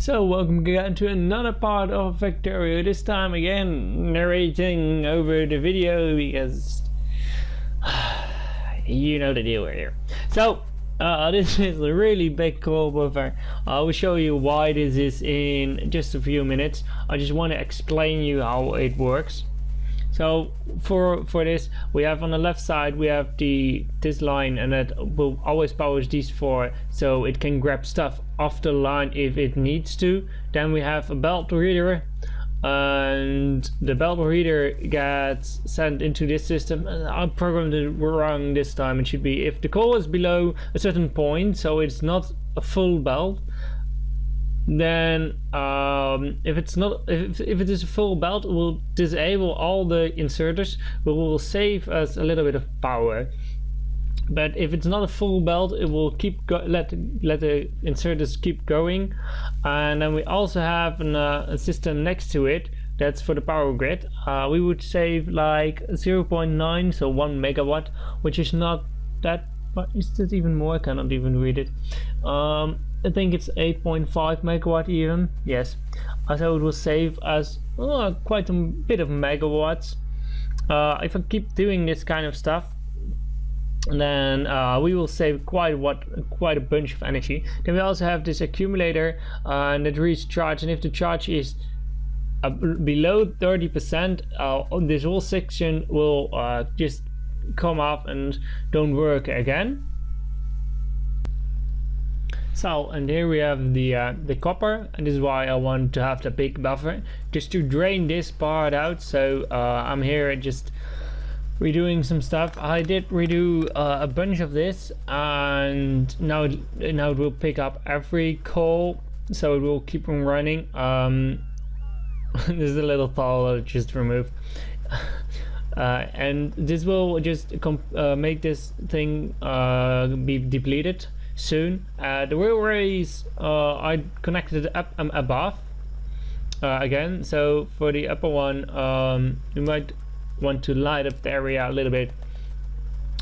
So welcome again to another part of Factorio, this time again narrating over the video because you know the deal here. So this is a really big call buffer. I will show you why this is in just a few minutes. I just want to explain you how it works. So for this we have on the left side we have this line, and that will always powers these four so it can grab stuff off the line if it needs to. Then we have a belt reader, and the belt reader gets sent into this system. I programmed it wrong this time. It should be if the coal is below a certain point, so it's not a full belt. Then if it's not, if it is a full belt, it will disable all the inserters, but will save us a little bit of power. But if it's not a full belt, it will keep let the inserters keep going. And then we also have a system next to it that's for the power grid. We would save like 0.9, so 1 megawatt, which is not that. But is it even more? I cannot even read it. I think it's 8.5 megawatt even. Yes, so it will save us quite a bit of megawatts. If I keep doing this kind of stuff, then we will save quite a bunch of energy. Then we also have this accumulator and it reaches charge, and if the charge is below 30%, this whole section will just come off and don't work again. So, and here we have the copper, and this is why I want to have the big buffer, just to drain this part out. So I'm here just redoing some stuff. I did redo a bunch of this, and now it will pick up every coal, so it will keep on running. There's a little tile that I just removed. And this will just make this thing be depleted soon. The railways I connected up above again, so for the upper one you might want to light up the area a little bit,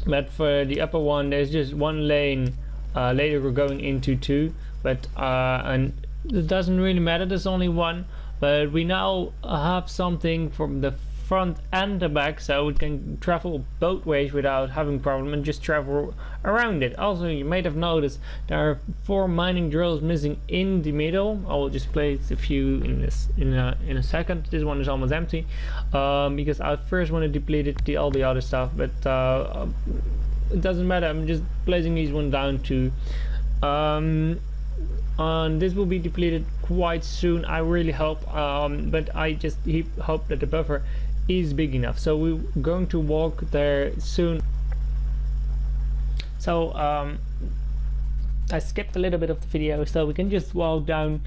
but for the upper one there's just one lane. Later we're going into two, but and it doesn't really matter, there's only one, but we now have something from the front and the back, so we can travel both ways without having problem and just travel around it. Also, you might have noticed there are 4 mining drills missing in the middle. I will just place a few in a second. This one is almost empty because I first want to deplete all the other stuff, but it doesn't matter. I'm just placing these one down too. And this will be depleted quite soon, I really hope, but I just hope that the buffer is big enough, so we're going to walk there soon. So I skipped a little bit of the video, so we can just walk down.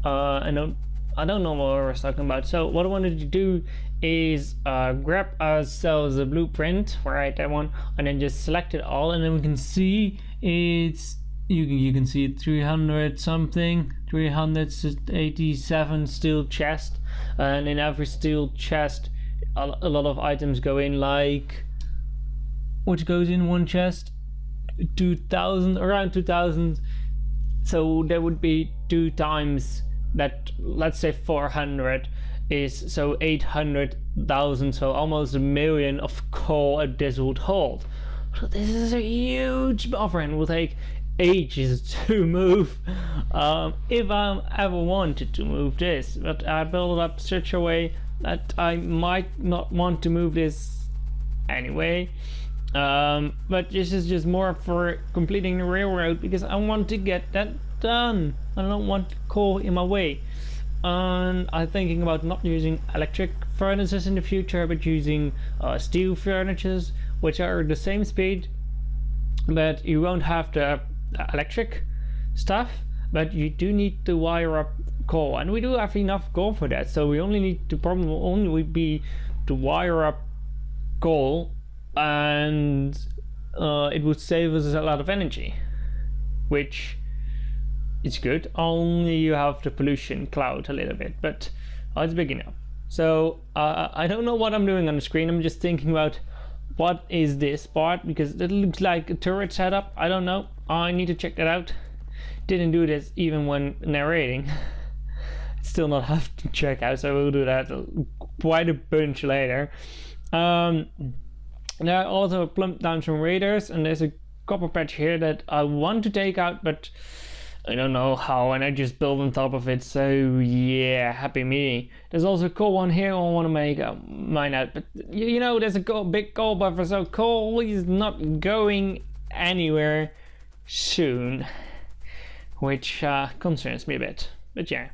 And I don't know what I was talking about. So what I wanted to do is grab ourselves a blueprint, right, that one, and then just select it all, and then we can see it's you can see it 300 something, 387 steel chest, and in every steel chest a lot of items go in, like which goes in one chest, 2000, around 2000, so there would be 2 times that, let's say 400 is, so 800,000, so almost 1 million of coal this would hold. So this is a huge buffer and will take ages to move if I ever wanted to move this, but I built it up such a way that I might not want to move this anyway. But this is just more for completing the railroad because I want to get that done. I don't want coal in my way, and I'm thinking about not using electric furnaces in the future, but using steel furnaces, which are the same speed, but you won't have the electric stuff, but you do need to wire up coal, and we do have enough coal for that, so we only need to problem will only be to wire up coal, and it would save us a lot of energy, which is good. Only you have the pollution cloud a little bit, but it's big enough. So I don't know what I'm doing on the screen. I'm just thinking about what is this part, because it looks like a turret setup. I don't know, I need to check that out. Didn't do this even when narrating. still not have to check out, so we'll do that quite a bunch later. There are also plumped down some raiders, and there's a copper patch here that I want to take out, but I don't know how, and I just built on top of it, so yeah, happy me. There's also a coal one here I want to make mine out, but you know, there's a big coal buffer, so coal is not going anywhere soon, which concerns me a bit, but yeah.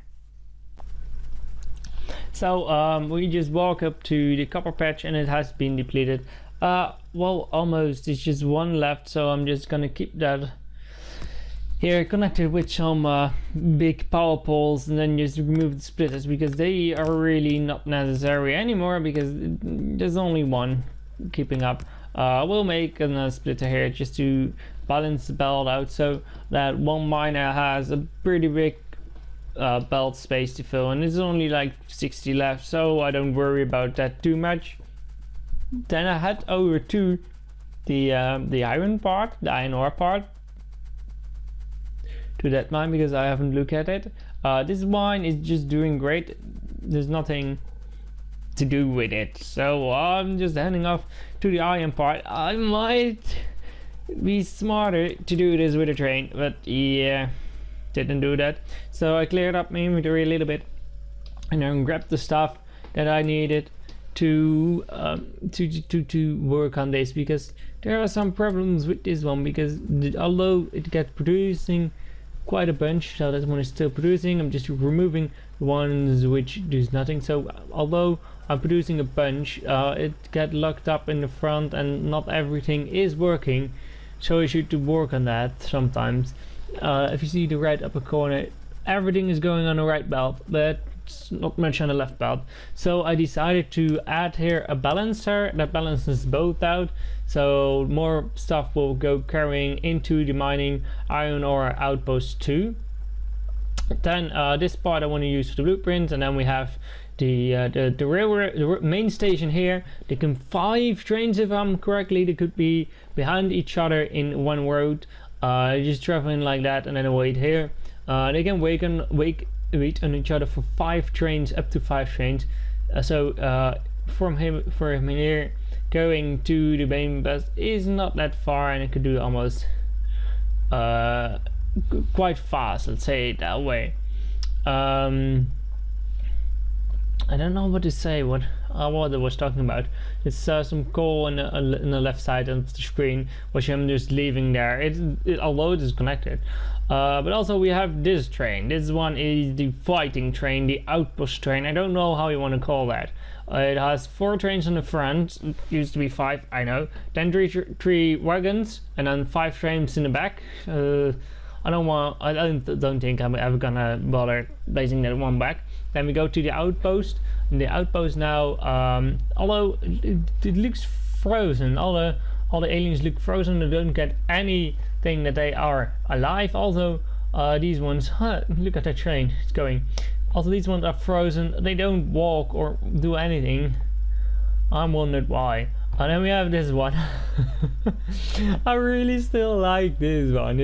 So we just walk up to the copper patch and it has been depleted. Well, almost. It's just one left, so I'm just gonna keep that here connected with some big power poles, and then just remove the splitters because they are really not necessary anymore because there's only one keeping up. We'll make a splitter here just to balance the belt out so that one miner has a pretty big belt space to fill, and there's only like 60 left, so I don't worry about that too much. Then I head over to the iron part, the iron ore part, to that mine because I haven't looked at it. This mine is just doing great. There's nothing to do with it, so I'm just heading off to the iron part. I might be smarter to do this with a train, but yeah, didn't do that. So I cleared up my inventory a little bit and then grabbed the stuff that I needed to work on this, because there are some problems with this one, because although it gets producing quite a bunch, so that one is still producing, I'm just removing the ones which do nothing. So although I'm producing a bunch, it get locked up in the front and not everything is working, so I should work on that sometimes. If you see the right upper corner, everything is going on the right belt, but not much on the left belt. So I decided to add here a balancer that balances both out, so more stuff will go carrying into the mining iron ore outpost 2. Then this part I want to use for the blueprint, and then we have the railroad, the main station here. They can 5 trains, if I'm correctly, they could be behind each other in one road, just traveling like that, and then wait here. They can wait on each other for 5 trains, up to 5 trains. From here going to the main bus is not that far, and it could do almost quite fast, let's say it that way. I don't know what to say, what I was talking about. It's some coal on the left side of the screen, which I'm just leaving there. Although it is connected. But also we have this train. This one is the fighting train, the outpost train. I don't know how you want to call that. It has 4 trains on the front. It used to be 5, I know. Then 3 wagons, and then 5 trains in the back. I don't think I'm ever gonna bother placing that one back. Then we go to the outpost. And the outpost now, although it looks frozen, all the aliens look frozen. They don't get anything that they are alive. Also, these ones, look at that train, it's going. Also, these ones are frozen. They don't walk or do anything. I'm wondered why. And then we have this one. I really still like this one.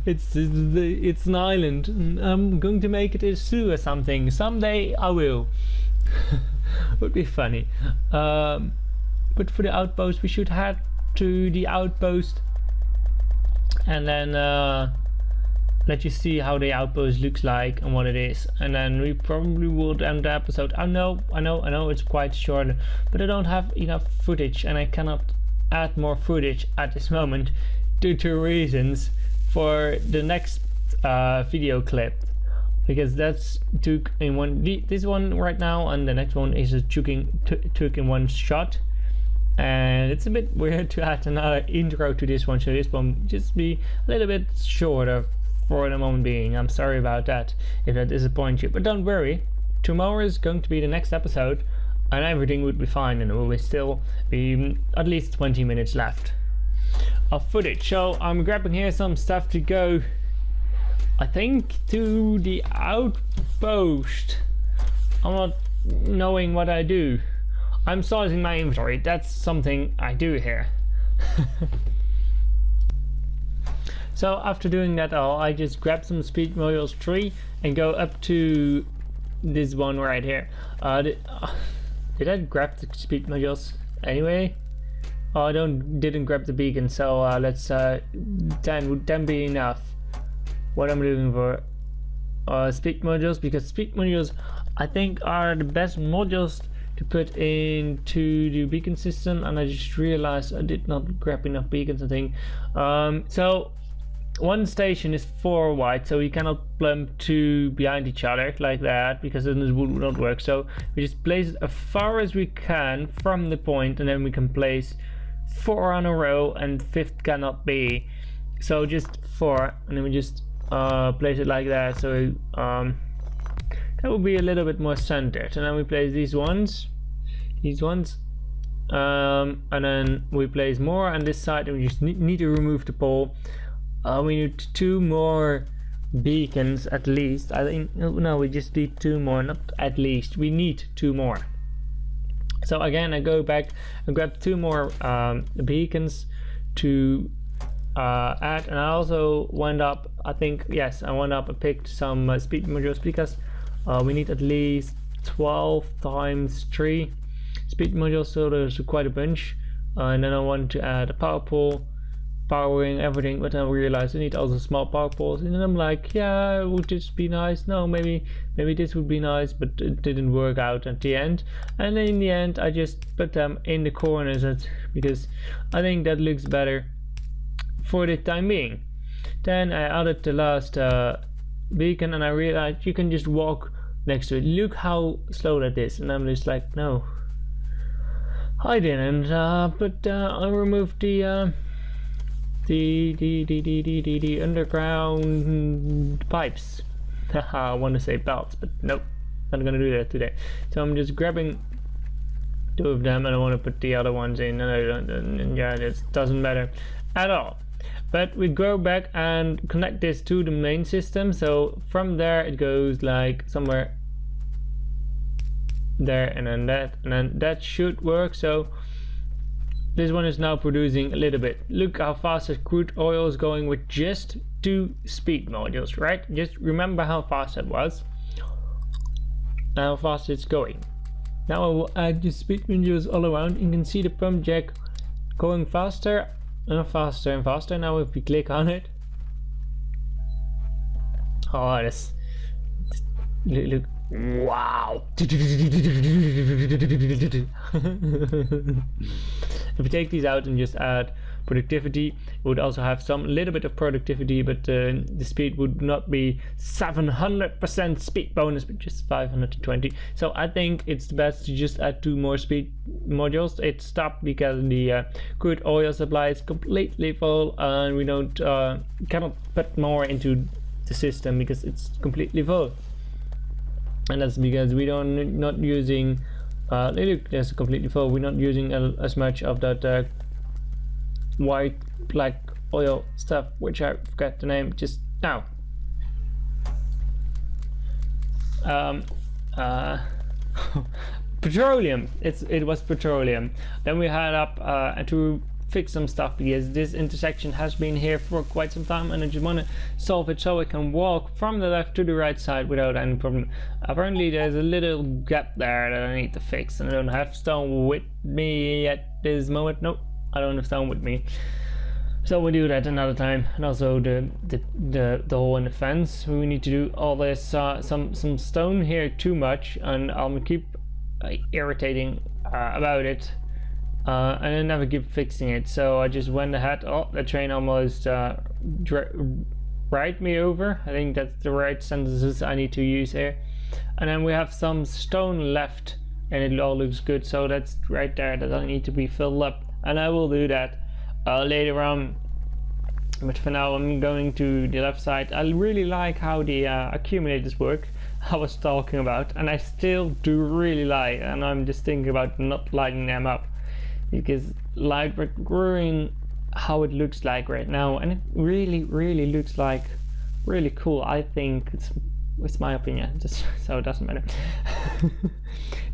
It's an island. I'm going to make it a zoo or something. Someday I will. Would be funny. But for the outpost, we should head to the outpost and then let you see how the outpost looks like and what it is, and then we probably will end the episode. I know it's quite short, but I don't have enough footage and I cannot add more footage at this moment due to reasons for the next video clip, because that's took in one, this one right now, and the next one is took in one shot, and it's a bit weird to add another intro to this one, so this one just be a little bit shorter for the moment being. I'm sorry about that if that disappoints you, but don't worry, tomorrow is going to be the next episode and everything would be fine, and there will still be at least 20 minutes left of footage. So I'm grabbing here some stuff to go, I think, to the outpost. I'm not knowing what I do. I'm sizing my inventory. That's something I do here. So after doing that all, I just grab some speed modules 3 and go up to this one right here. Did I grab the speed modules anyway? Oh, I didn't grab the beacon, so let's 10 would 10 be enough. What I'm looking for, speed modules, because speed modules I think are the best modules to put into the beacon system, and I just realized I did not grab enough beacons, I think. So one station is 4 wide, so you cannot plump 2 behind each other like that, because then it would not work. So we just place it as far as we can from the point, and then we can place 4 on a row, and 5th cannot be. So just 4, and then we just place it like that. So that would be a little bit more centered, and then we place these ones, and then we place more on this side, and we just need to remove the pole. We need 2 more beacons at least. I think no, we just need 2 more, not at least. We need 2 more. So again, I go back and grab 2 more beacons to add, and I also went up. I think yes, I went up and picked some speed modules, because we need at least 12 times 3 speed modules, so there's quite a bunch. And then I want to add a power pole, powering everything, but then I realized I need also small power poles, and then I'm like, yeah, would this be nice? No, maybe this would be nice, but it didn't work out at the end. And in the end I just put them in the corners, because I think that looks better for the time being. Then I added the last beacon, and I realized you can just walk next to it. Look how slow that is, and I'm just like, no, I didn't. But I removed the underground pipes. I want to say belts, but nope, not gonna do that today. So I'm just grabbing 2 of them, and I want to put the other ones in, and I don't, and yeah, it doesn't matter at all. But we go back and connect this to the main system. So from there it goes like somewhere there, and then that should work. So this one is now producing a little bit. Look how fast the crude oil is going with just 2 speed modules, right? Just remember how fast that was, how fast it's going. Now I will add the speed modules all around. You can see the pump jack going faster and faster and faster. Now if we click on it, oh, this look, wow. If we take these out and just add productivity, it would also have some little bit of productivity, but the speed would not be 700% speed bonus, but just 520. So I think it's the best to just add 2 more speed modules. It stopped because the crude oil supply is completely full, and we don't cannot put more into the system because it's completely full. And that's because we don't not using look, that's completely full. We're not using as much of that white black oil stuff, which I forgot the name just now. Petroleum. It was petroleum. Then we had up to fix some stuff, because this intersection has been here for quite some time, and I just want to solve it so I can walk from the left to the right side without any problem. Apparently there's a little gap there that I need to fix, and I don't have stone with me at this moment. Nope, I don't have stone with me, so we'll do that another time. And also the hole in the fence, we need to do all this some stone here too much, and I'll keep irritating about it. And I never keep fixing it, so I just went ahead. Oh, the train almost right me over. I think that's the right sentences I need to use here. And then we have some stone left, and it all looks good, so that's right there. That doesn't need to be filled up, and I will do that later on. But for now I'm going to the left side. I really like how the accumulators work, I was talking about, and I still do really like, and I'm just thinking about not lighting them up, because like we're growing how it looks like right now, and it really looks like really cool. I think it's my opinion, just so it doesn't matter.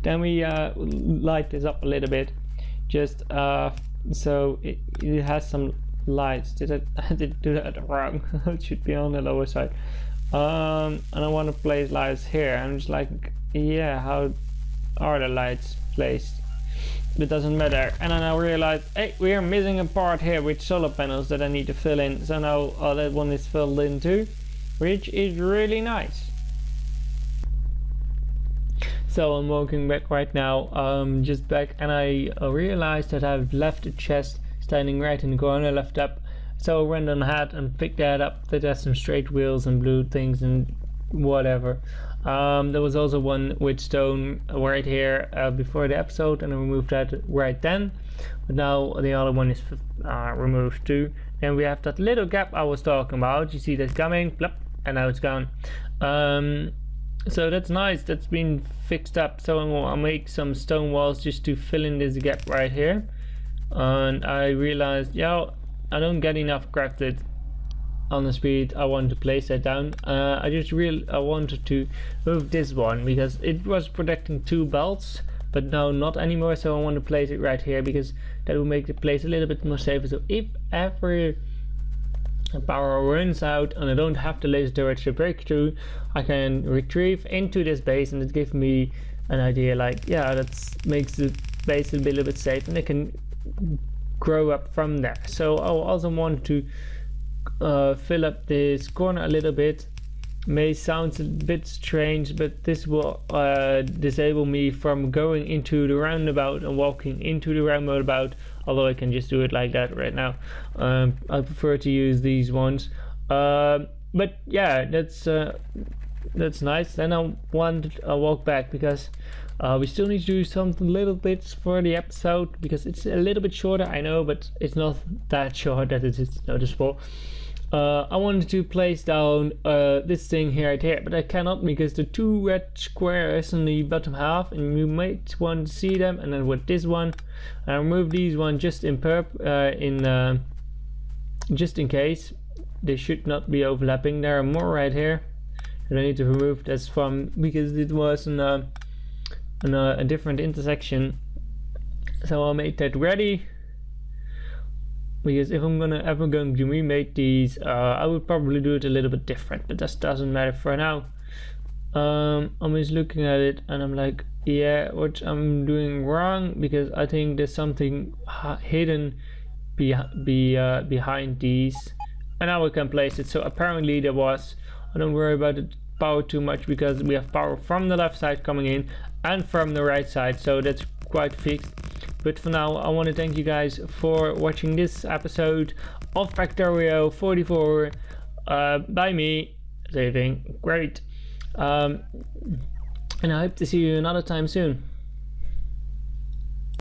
Then we light this up a little bit, just so it has some lights. I did do that wrong. It should be on the lower side. And I want to place lights here. I'm just like, yeah, how are the lights placed? It doesn't matter. And then I realized, hey, we are missing a part here with solar panels that I need to fill in. So now that one is filled in too, which is really nice. So I'm walking back right now, just back, and I realized that I've left a chest standing right in the corner, left up. So I went on ahead and picked that up. That has some straight wheels and blue things and whatever. There was also one with stone right here before the episode, and I removed that right then. But now the other one is removed too. And we have that little gap I was talking about. You see that coming, plop, and now it's gone. So that's nice. That's been fixed up. So I'll make some stone walls just to fill in this gap right here. And I realized, yeah, I don't get enough crafted on the speed I want to place that down. I wanted to move this one because it was protecting 2 belts, but now not anymore. So I want to place it right here because that will make the place a little bit more safer. So if ever power runs out and I don't have the laser turrets to break through, I can retrieve into this base, and it gives me an idea like, yeah, that makes the base a little bit safe, and it can grow up from there. So I also want to fill up this corner a little bit. May sound a bit strange, but this will disable me from going into the roundabout and walking into the roundabout, although I can just do it like that right now. I prefer to use these ones, but yeah, that's nice. Then I want to walk back because we still need to do something little bits for the episode, because it's a little bit shorter, I know, but it's not that short that it is noticeable. I wanted to place down this thing here right here, but I cannot because the 2 red squares in the bottom half, and you might want to see them. And then with this one, I remove these one just in just in case. They should not be overlapping. There are more right here that I need to remove. That's from because it was a different intersection. So I'll make that ready. Because if I'm ever going to remake these, I would probably do it a little bit different, but that doesn't matter for now. I'm just looking at it and I'm like, yeah, what I'm doing wrong, because I think there's something hidden behind these, and now we can place it. So apparently there was. I don't worry about the power too much because we have power from the left side coming in and from the right side, so that's quite fixed. But for now, I want to thank you guys for watching this episode of Factorio 44 by me, saving. Great. And I hope to see you another time soon.